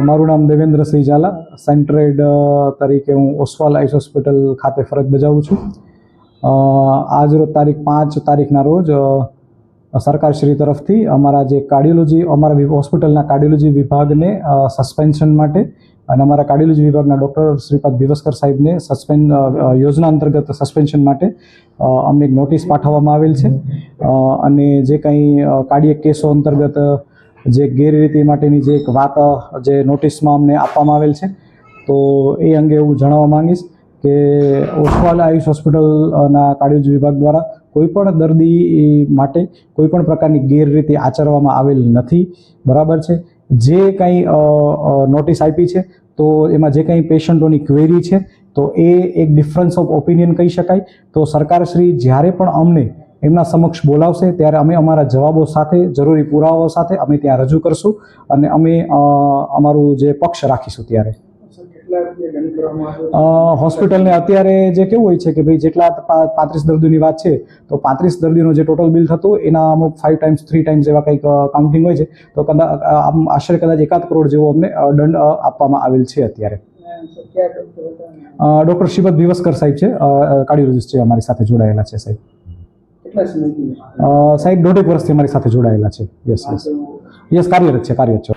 મારું નામ દેવેન્દ્રસિંહ ઝાલા, સેન્ટ્રેડ તરીકે હું ઓસ્વાલ આઈસ હોસ્પિટલ ખાતે ફરજ બજાવું છું. આજરોજ તારીખ 5 રોજ સરકારશ્રી તરફથી અમારા જે કાર્ડિયોલોજી અમારા હોસ્પિટલના કાર્ડિયોલોજી વિભાગને સસ્પેન્શન માટે અને અમારા કાર્ડિયોલોજી વિભાગના ડૉક્ટર શ્રીપાદ ભીવસ્કર સાહેબને યોજના અંતર્ગત સસ્પેન્શન માટે અમને એક નોટિસ પાઠવવામાં આવેલ છે. અને જે કંઈ કાર્ડિયક કેસો અંતર્ગત જે ગેરરીતિ માટેની જે એક વાત જે નોટિસમાં અમને આપવામાં આવેલ છે, તો એ અંગે હું જણાવવા માંગીશ કે ઓસ્વાલ આયુષ હોસ્પિટલના કાર્ડિયોલોજી વિભાગ દ્વારા કોઈપણ દર્દી માટે કોઈપણ પ્રકારની ગેરરીતિ આચરવામાં આવેલ નથી. બરાબર છે. જે કંઈ નોટિસ આપી છે તો એમાં જે કંઈ પેશન્ટોની ક્વેરી છે તો એ એક ડિફરન્સ ઓફ ઓપિનિયન કહી શકાય. તો સરકારશ્રી જ્યારે પણ અમને એમના સમક્ષ બોલાવશે ત્યારે અમે અમારા જવાબો સાથે, જરૂરી પુરાવાઓ સાથે અમે ત્યાં રજૂ કરશું અને અમે અમારું જે પક્ષ રાખીશું. ત્યારે હોસ્પિટલને અત્યારે જે કેવું હોય છે કે ભાઈ જેટલા 35 દર્દીઓની વાત છે તો 35 દર્દીઓનો જે ટોટલ બિલ થતું એના અમુક 5 ટાઈમ્સ 3 ટાઈમ્સ એવા કંઈક કાઉન્ટિંગ હોય છે. તો આશરે કદાચ 1 કરોડ જેવો અમને દંડ આપવામાં આવેલ છે. અત્યારે ડૉક્ટર શ્રીપાદ ભીવસ્કર સાહેબ છે, કાર્ડિયોલોજિસ્ટ છે, અમારી સાથે જોડાયેલા છે. સાહેબ સાહેબ 1.5 વર્ષથી અમારી સાથે જોડાયેલા છે. યસ કાર્યરત છે.